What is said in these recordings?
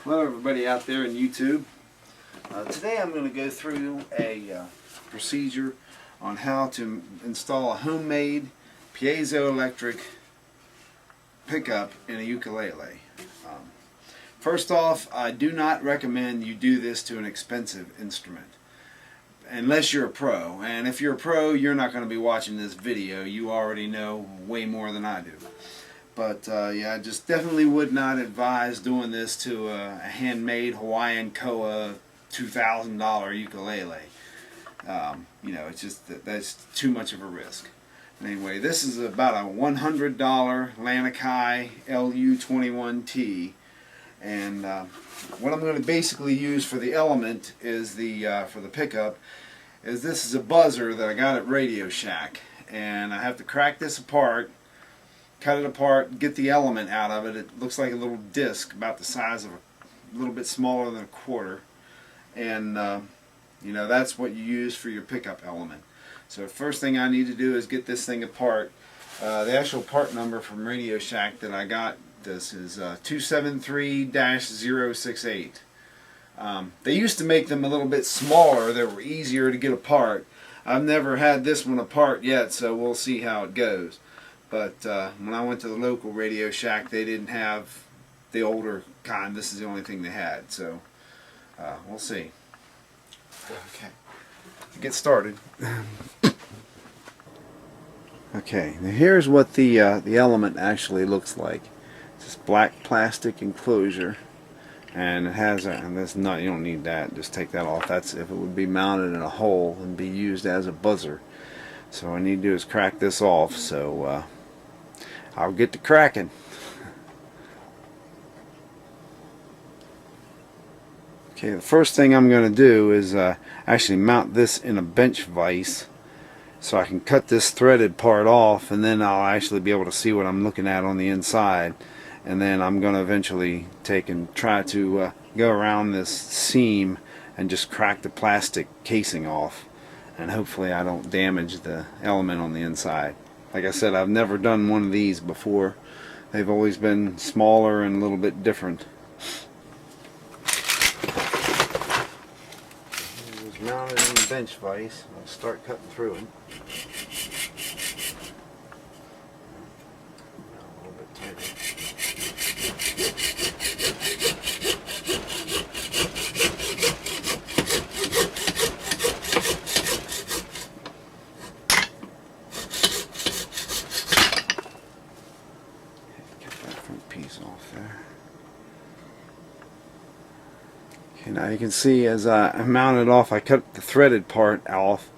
Hello everybody out there in YouTube. Today I'm going to go through a procedure on how to install a homemade piezoelectric pickup in a ukulele. First off, I do not recommend you do this to an expensive instrument unless you're a pro, and if you're a pro you're not going to be watching this video. You already know way more than I do. But yeah, I just definitely would not advise doing this to a handmade Hawaiian koa $2,000 ukulele. You know, it's just that's too much of a risk. Anyway, this is about a $100 Lanikai LU21T, and what I'm going to basically use for the element is for the pickup is this is a buzzer that I got at Radio Shack, and I have to crack this apart, cut it apart, get the element out of it. It looks like a little disc about the size of a little bit smaller than a quarter, and you know, that's what you use for your pickup element. So the first thing I need to do is get this thing apart. The actual part number from Radio Shack that I got this is 273-068. They used to make them a little bit smaller that were easier to get apart. I've never had this one apart yet, so we'll see how it goes. But when I went to the local Radio Shack, they didn't have the older kind. This is the only thing they had, so we'll see. Okay, get started. Okay, now here's what the element actually looks like. It's this black plastic enclosure, and it has and this nut. You don't need that. Just take that off. That's if it would be mounted in a hole and be used as a buzzer. So what I need to do is crack this off. So I'll get to cracking. Okay, the first thing I'm going to do is actually mount this in a bench vise so I can cut this threaded part off, and then I'll actually be able to see what I'm looking at on the inside. And then I'm going to eventually take and try to go around this seam and just crack the plastic casing off, and hopefully I don't damage the element on the inside. Like I said, I've never done one of these before. They've always been smaller and a little bit different. Just mount it in the bench vise. I'll start cutting through it. A little bit tighter. Piece off there. Okay, now you can see as I mount it off, I cut the threaded part off,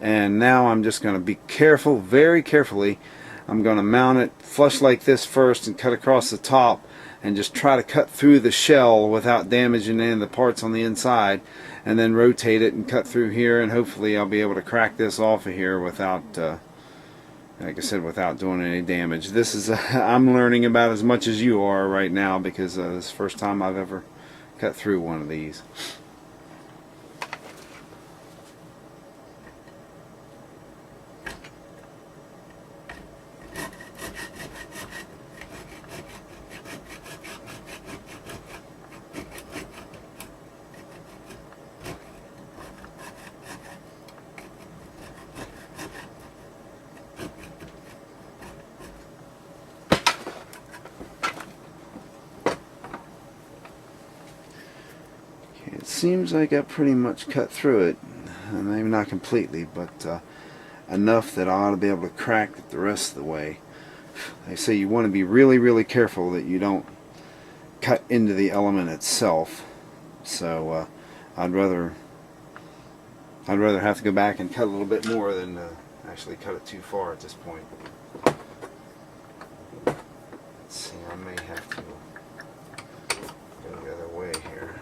and now I'm just going to be careful, very carefully. I'm going to mount it flush like this first and cut across the top and just try to cut through the shell without damaging any of the parts on the inside, and then rotate it and cut through here, and hopefully I'll be able to crack this off of here without like I said, without doing any damage. This is I'm learning about as much as you are right now, because this is the first time I've ever cut through one of these. It seems like I pretty much cut through it, maybe not completely, but enough that I ought to be able to crack it the rest of the way. They say you want to be really, really careful that you don't cut into the element itself. So I'd rather have to go back and cut a little bit more than actually cut it too far at this point. Let's see, I may have to go the other way here.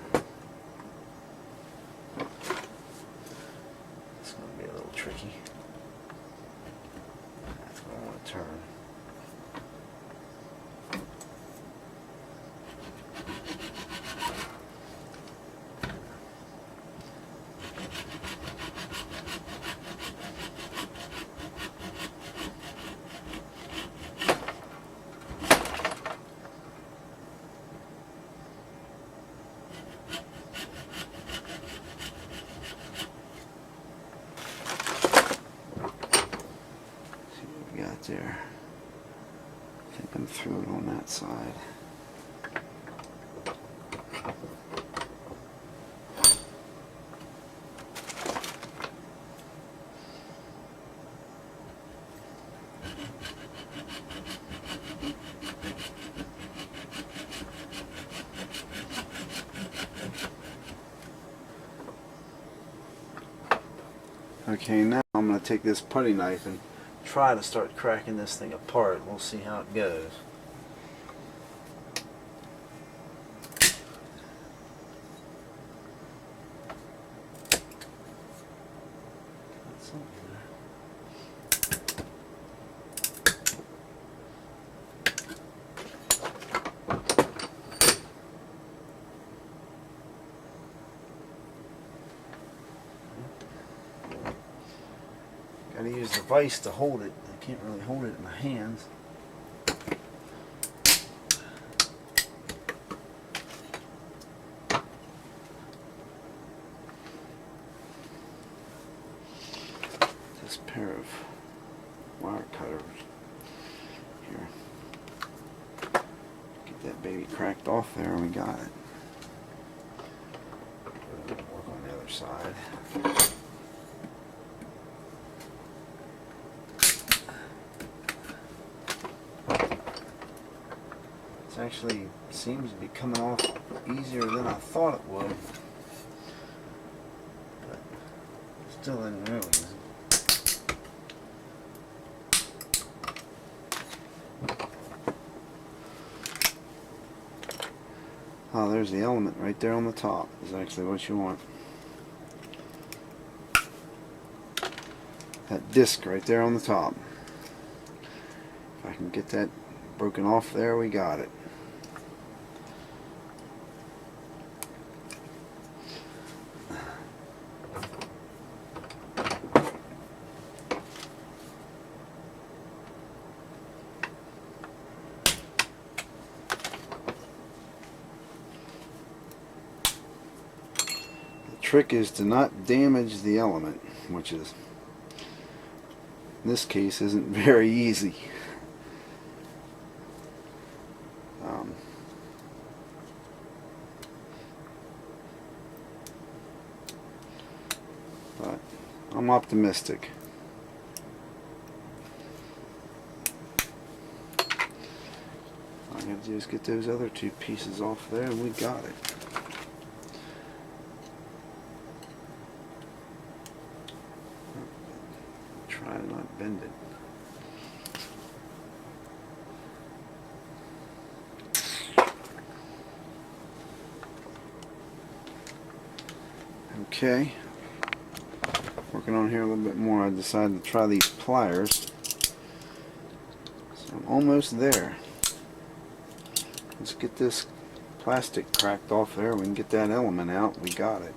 It's going to be a little tricky. That's what I want to turn. come through it on that side. Okay, now I'm going to take this putty knife and try to start cracking this thing apart. We'll see how it goes. Gotta use the vise to hold it. I can't really hold it in my hands. This pair of wire cutters here. Get that baby cracked off there and we got it. Work on the other side. It actually seems to be coming off easier than I thought it would, but still isn't really easy. Oh, there's the element right there on the top is actually what you want. That disc right there on the top. If I can get that broken off there, we got it. The trick is to not damage the element, which is in this case isn't very easy. But I'm optimistic. All I have to do is get those other two pieces off there and we got it. Try to not bend it. Okay, working on here a little bit more. I decided to try these pliers. So I'm almost there. Let's get this plastic cracked off there. We can get that element out. We got it.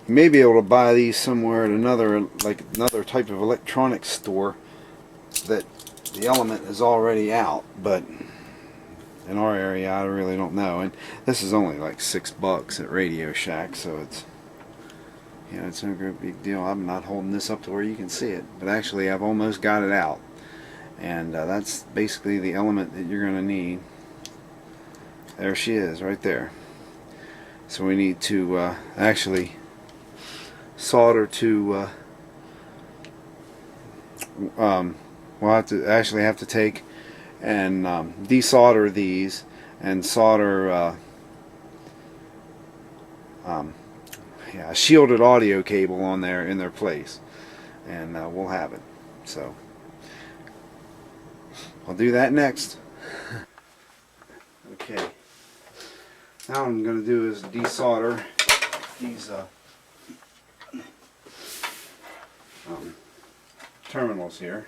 You may be able to buy these somewhere at another type of electronics store that the element is already out, but in our area I really don't know. And this is only like $6 at Radio Shack, so it's, you know, it's no great big deal. I'm not holding this up to where you can see it, but actually I've almost got it out, and that's basically the element that you're going to need. There she is right there. So we need to actually solder to we'll have to take and desolder these and solder a shielded audio cable on there in their place, and we'll have it. So I'll do that next. Okay, now what I'm going to do is desolder these terminals here.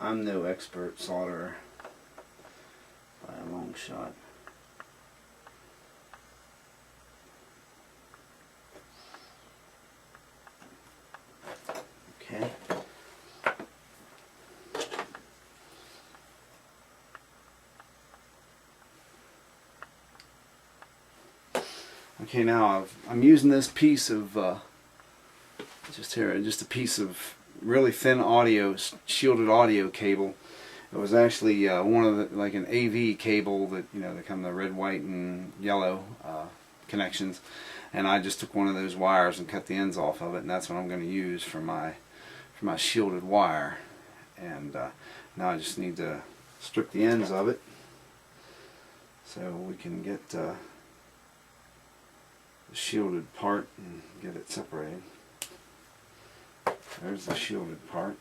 I'm no expert solderer by a long shot. Okay. Okay, now I'm using this piece of just a piece of really thin shielded audio cable. It was actually one of the, like an AV cable that, you know, they come the red, white, and yellow connections, and I just took one of those wires and cut the ends off of it, and that's what I'm going to use for my shielded wire. And now I just need to strip the ends of it so we can get the shielded part and get it separated. There's the shielded part.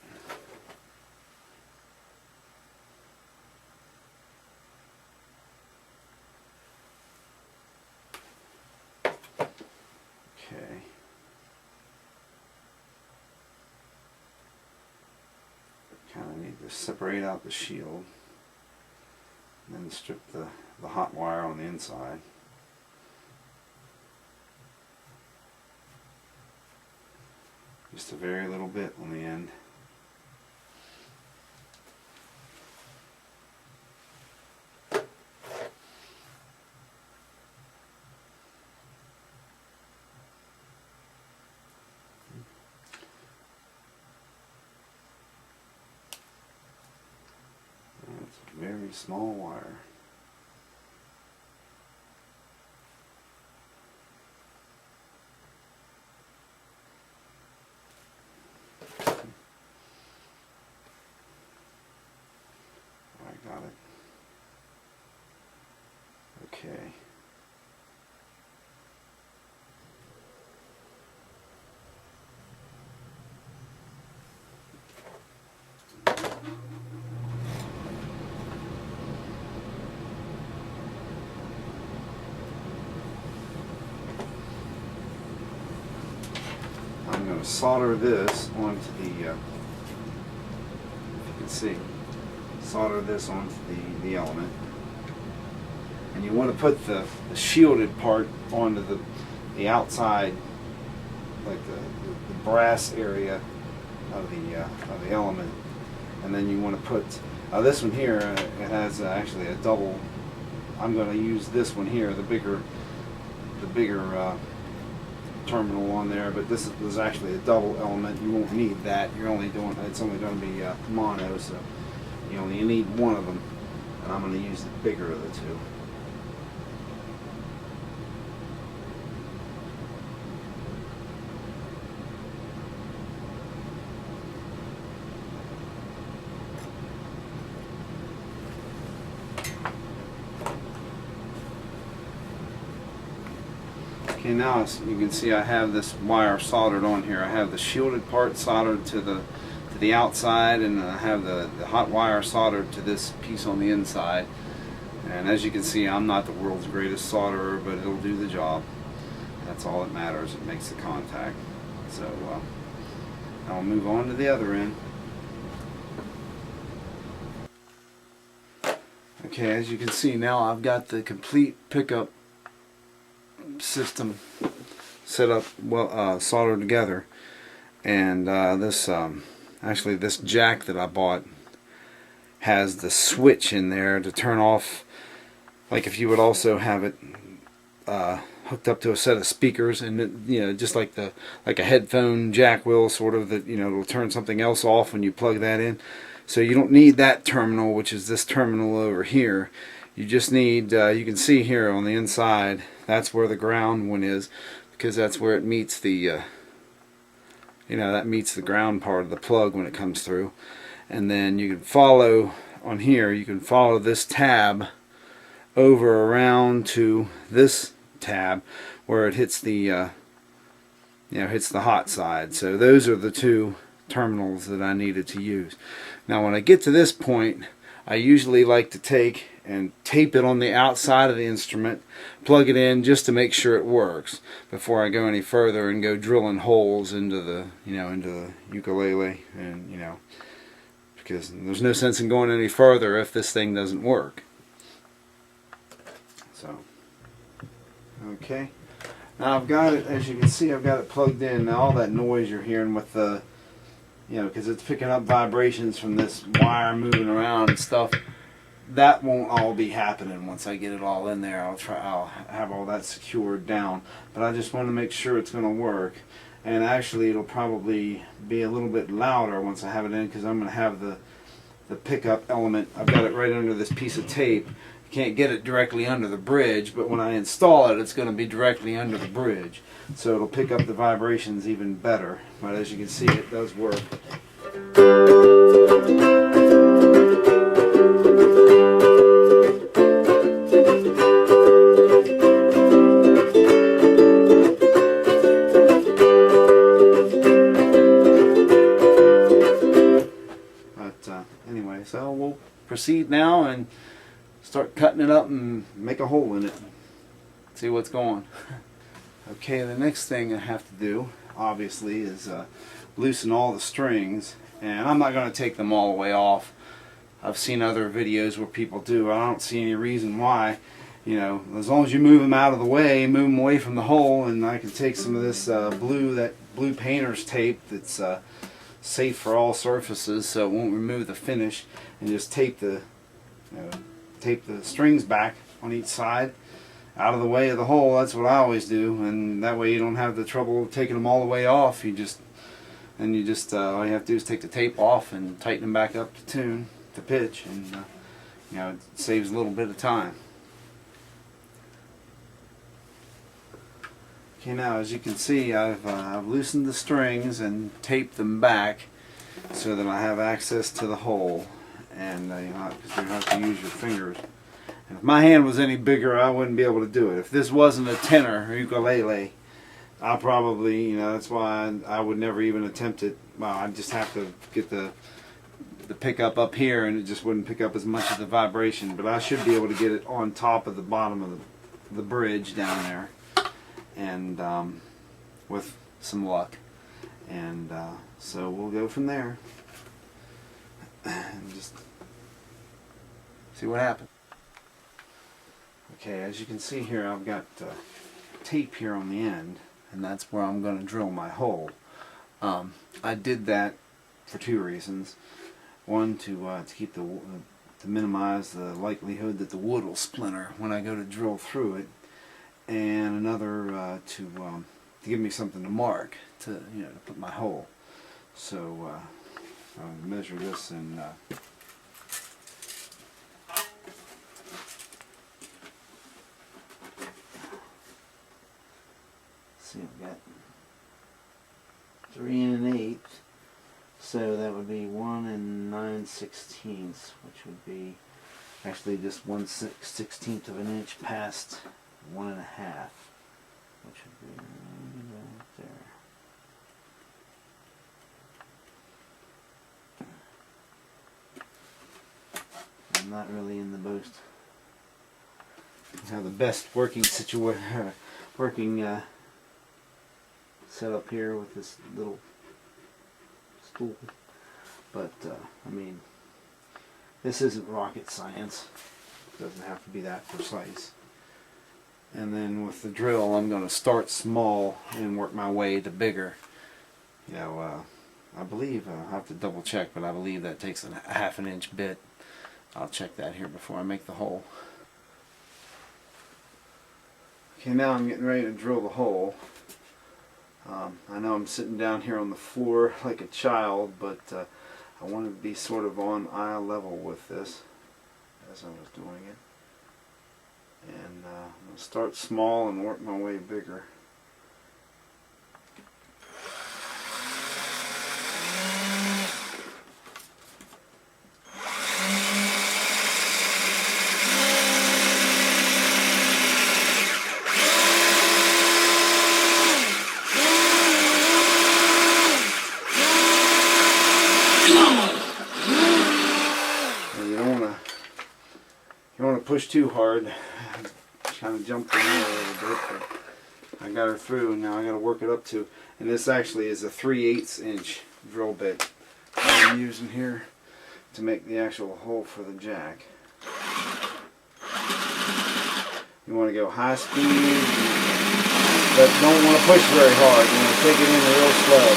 Okay. Kind of need to separate out the shield and then strip the hot wire on the inside. Just a very little bit on the end. That's a very small wire. Got it. Okay. I'm going to solder this onto the, if you can see, solder this onto the element. And you want to put the shielded part onto the outside, like the brass area of the element. And then you want to put this one here. It has actually a double. I'm going to use this one here, the bigger terminal on there. But this is actually a double element. You won't need that. It's only going to be mono, so you only need one of them. And I'm going to use the bigger of the two. Okay, now as you can see, I have this wire soldered on here. I have the shielded part soldered to the outside, and I have the hot wire soldered to this piece on the inside. And as you can see, I'm not the world's greatest solderer, but it'll do the job. That's all that matters. It makes the contact. So I'll move on to the other end. Okay, as you can see now, I've got the complete pickup system set up, well, soldered together. And actually this jack that I bought has the switch in there to turn off, like if you would also have it hooked up to a set of speakers, and it, you know, just like a headphone jack will, sort of, that, you know, it'll turn something else off when you plug that in. So you don't need that terminal, which is this terminal over here. You just need, you can see here on the inside, that's where the ground one is, because that's where it meets the, you know, that meets the ground part of the plug when it comes through. And then you can follow on here, you can follow this tab over around to this tab where it hits the, you know, hits the hot side. So those are the two terminals that I needed to use. Now when I get to this point, I usually like to take and tape it on the outside of the instrument, plug it in just to make sure it works before I go any further and go drilling holes into the, you know, into the ukulele, and, you know, because there's no sense in going any further if this thing doesn't work. So, okay. Now I've got it, as you can see, I've got it plugged in. Now all that noise you're hearing with the, you know, because it's picking up vibrations from this wire moving around and stuff, that won't all be happening once I get it all in there. I'll have all that secured down. But I just want to make sure it's going to work. And actually it'll probably be a little bit louder once I have it in, because I'm going to have the pickup element. I've got it right under this piece of tape. I can't get it directly under the bridge, but when I install it, it's going to be directly under the bridge. So it'll pick up the vibrations even better. But as you can see, it does work. Anyway, so we'll proceed now and start cutting it up and make a hole in it. See what's going. Okay, the next thing I have to do, obviously, is loosen all the strings. And I'm not going to take them all the way off. I've seen other videos where people do. I don't see any reason why. You know, as long as you move them out of the way, move them away from the hole, and I can take some of this blue painter's tape that's safe for all surfaces, so it won't remove the finish, and just tape the strings back on each side out of the way of the hole. That's what I always do, and that way you don't have the trouble of taking them all the way off. All you have to do is take the tape off and tighten them back up to pitch, and you know, it saves a little bit of time. Okay, now as you can see, I've loosened the strings and taped them back so that I have access to the hole, and you have to use your fingers. And if my hand was any bigger, I wouldn't be able to do it. If this wasn't a tenor or ukulele, I probably, you know, that's why I would never even attempt it. Well, I'd just have to get the pickup up here, and it just wouldn't pick up as much of the vibration. But I should be able to get it on top of the bottom of the bridge down there, and with some luck, and so we'll go from there and just see what happens. Okay, as you can see here, I've got tape here on the end, and that's where I'm going to drill my hole. I did that for two reasons. One, to keep to minimize the likelihood that the wood will splinter when I go to drill through it, and another to give me something to mark, to put my hole. So I'll measure this and see, I've got 3 1/8, so that would be 1 9/16, which would be actually just 1/16 of an inch past 1 1/2, which would be right there. I'm not really in the most best working setup here with this little stool, but I mean, this isn't rocket science. It doesn't have to be that precise. And then with the drill, I'm going to start small and work my way to bigger. I believe, I'll have to double check, but I believe that takes a 1/2 inch bit. I'll check that here before I make the hole. Okay, now I'm getting ready to drill the hole. I know I'm sitting down here on the floor like a child, but I wanted to be sort of on eye level with this as I was doing it. And I'm going to start small and work my way bigger. Push too hard. Kind of jumped in there a little bit, but I got her through, and now I got to work it up to. And this actually is a 3/8 inch drill bit I'm using here. to make the actual hole for the jack. You want to go high speed, but don't want to push very hard. You want to take it in real slow.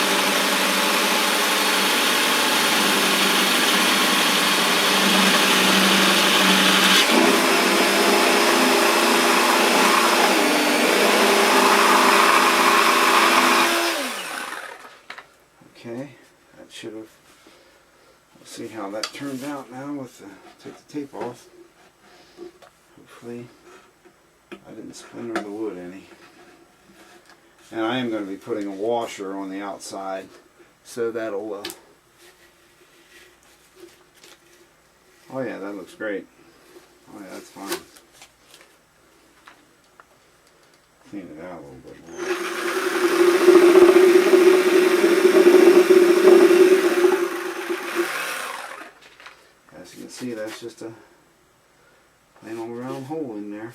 Okay, that should have. Let's see how that turns out now with the, take the tape off. Hopefully I didn't splinter the wood any. And I am going to be putting a washer on the outside, so that'll oh yeah, that looks great. Oh yeah, that's fine. Clean it out a little bit more. As you can see, that's just a plain old round hole in there.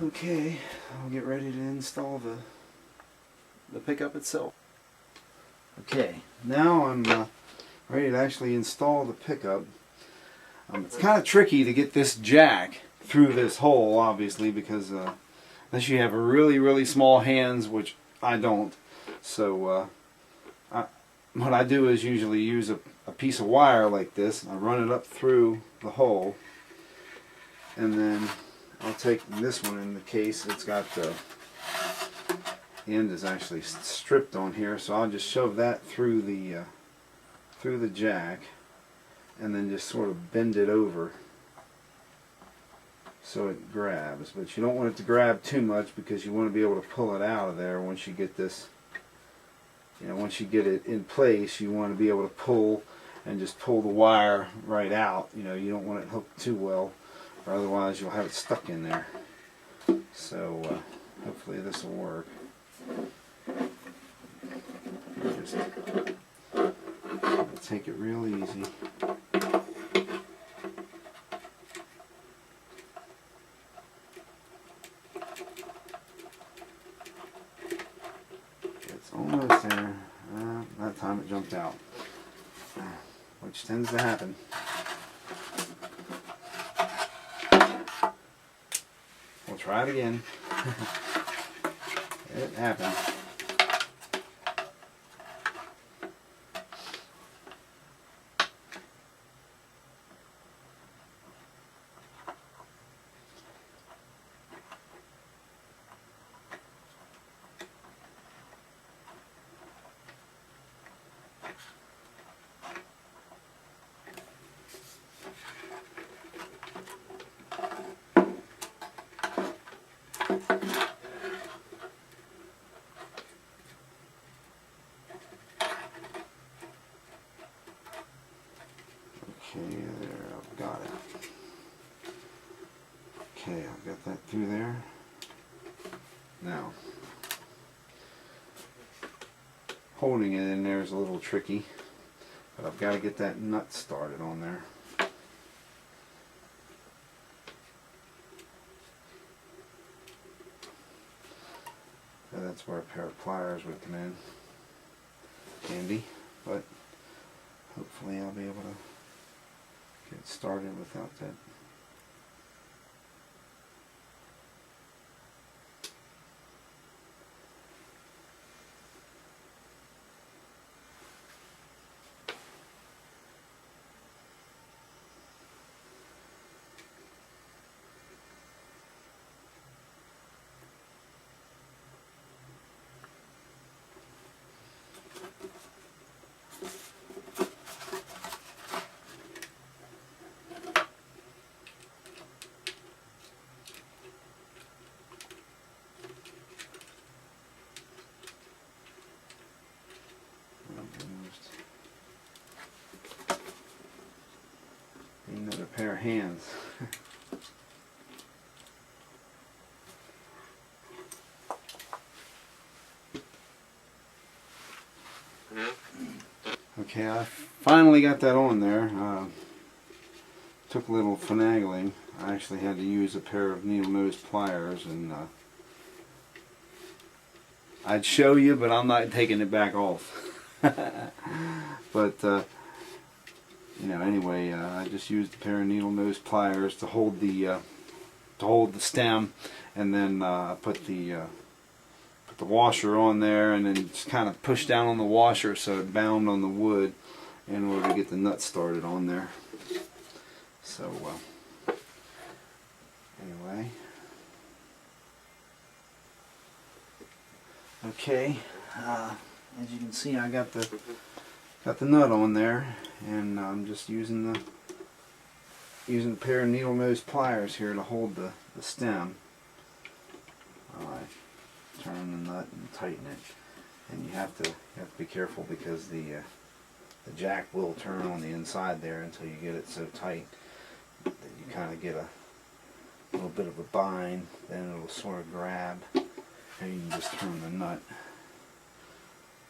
Okay, I'll get ready to install the pickup itself. Okay, now I'm ready to actually install the pickup. It's kind of tricky to get this jack through this hole, obviously, because unless you have really small hands, which I don't. So what I do is usually use a piece of wire like this. I run it up through the hole, and then I'll take this one in the case. It's got the end is actually stripped on here, so I'll just shove that through the jack, and then just sort of bend it over so it grabs. But you don't want it to grab too much, because you want to be able to pull it out of there once you get this. You know, once you get it in place, you want to be able to pull and just pull the wire right out. You know, you don't want it hooked too well, or otherwise you'll have it stuck in there. So hopefully this will work. Just take it real easy. It's almost there. That time it jumped out, which tends to happen. We'll try it again. It happened. Okay, there, I've got it. Okay, I've got that through there. Now, holding it in there is a little tricky, but I've got to get that nut started on there. So that's where a pair of pliers would come in handy, but hopefully I'll be able to get started without that. Another pair of hands. Okay, I finally got that on there. Took a little finagling. I actually had to use a pair of needle nose pliers, and I'd show you, but I'm not taking it back off. But anyway, I just used a pair of needle nose pliers to hold the stem, and then put the washer on there, and then just kind of push down on the washer so it bound on the wood in order to get the nut started on there. So anyway, okay, as you can see, I got the nut on there, and I'm just using a pair of needle nose pliers here to hold the stem. Turn the nut and tighten it, and you have to be careful because the jack will turn on the inside there until you get it so tight that you kind of get a little bit of a bind. Then it'll sort of grab, and you can just turn the nut.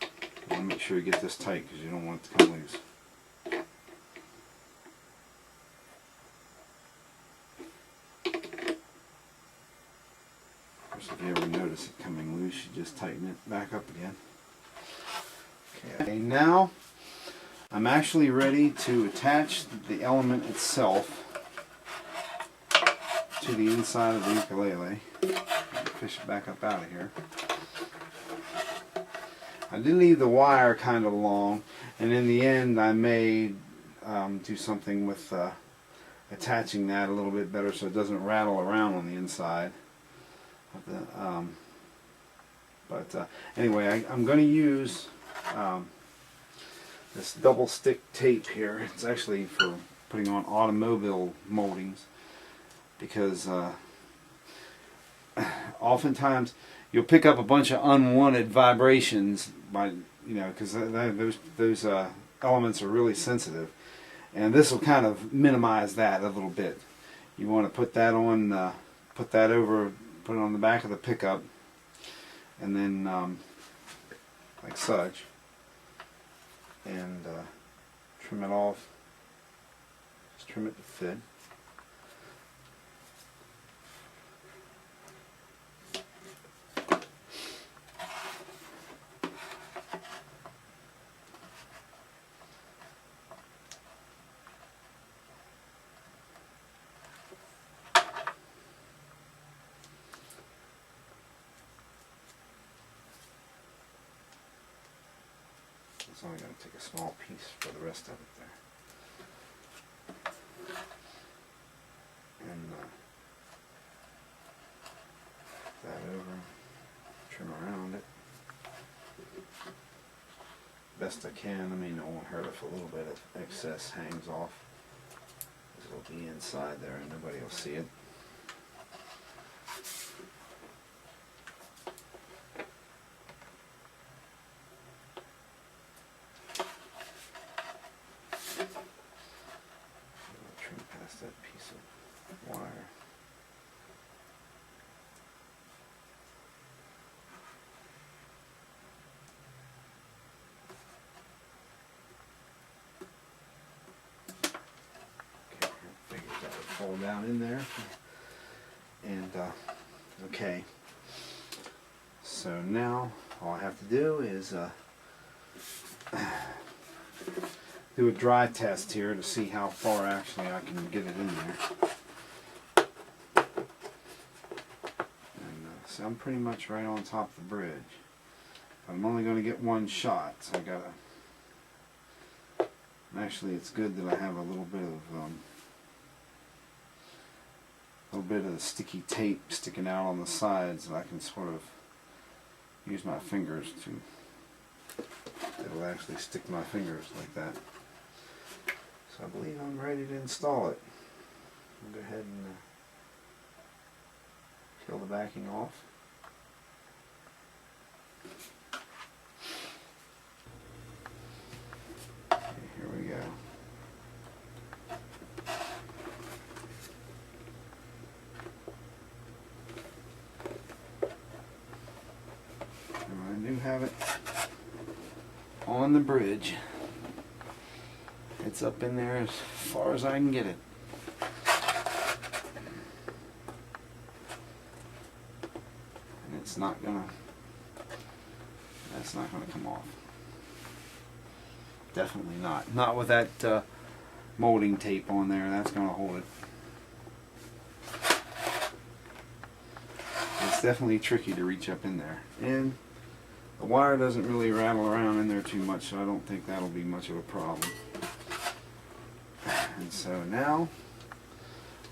You want to make sure you get this tight because you don't want it to come loose. If you ever notice it coming loose, you just tighten it back up again. Okay, now I'm actually ready to attach the element itself to the inside of the ukulele. Fish it back up out of here. I did leave the wire kind of long, and in the end I may do something with attaching that a little bit better so it doesn't rattle around on the inside. Anyway, I'm going to use this double stick tape here. It's actually for putting on automobile moldings, because oftentimes you'll pick up a bunch of unwanted vibrations by, because those elements are really sensitive, and this will kind of minimize that a little bit. You want to put that on, put it on the back of the pickup, and then like such, and trim it off. Just trim it to fit. It's only going to take a small piece for the rest of it there. And that over, trim around it best I can. I mean, it won't hurt if a little bit of excess hangs off, because it'll be inside there and nobody will see it. That piece of wire. Okay, I figured that would fall down in there. And okay, so now all I have to do is do a dry test here to see how far actually I can get it in there. And so I'm pretty much right on top of the bridge. But I'm only going to get one shot, so I gotta. Actually, it's good that I have a little bit of the sticky tape sticking out on the sides, so I can sort of use my fingers to. It'll actually stick to my fingers like that. So I believe I'm ready to install it. I'll go ahead and peel the backing off. Okay, here we go. And I do have it on the bridge. It's up in there as far as I can get it. And that's not gonna come off. Definitely not. Not with that molding tape on there. That's going to hold it. It's definitely tricky to reach up in there. And the wire doesn't really rattle around in there too much, so I don't think that'll be much of a problem. And so now,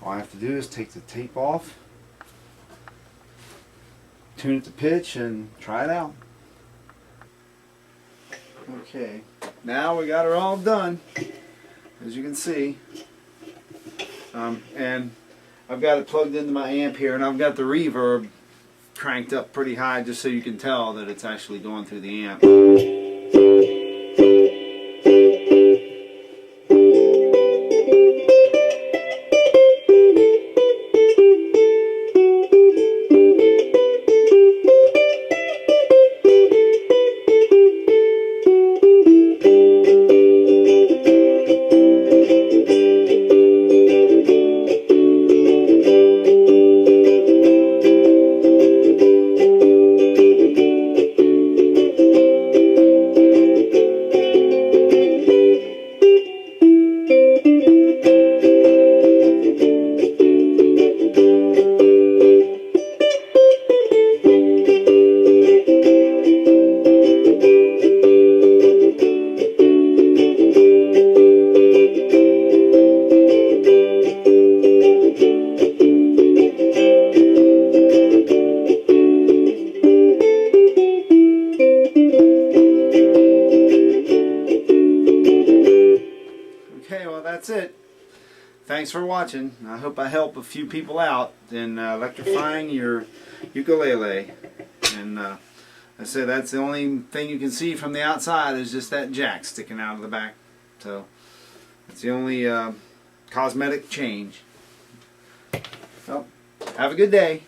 all I have to do is take the tape off, tune it to pitch, and try it out. Okay, now we got her all done, as you can see. And I've got it plugged into my amp here, and I've got the reverb cranked up pretty high just so you can tell that it's actually going through the amp. Okay, well that's it. Thanks for watching. I hope I help a few people out in electrifying your ukulele. And I said that's the only thing you can see from the outside is just that jack sticking out of the back. So that's the only cosmetic change. Well, have a good day.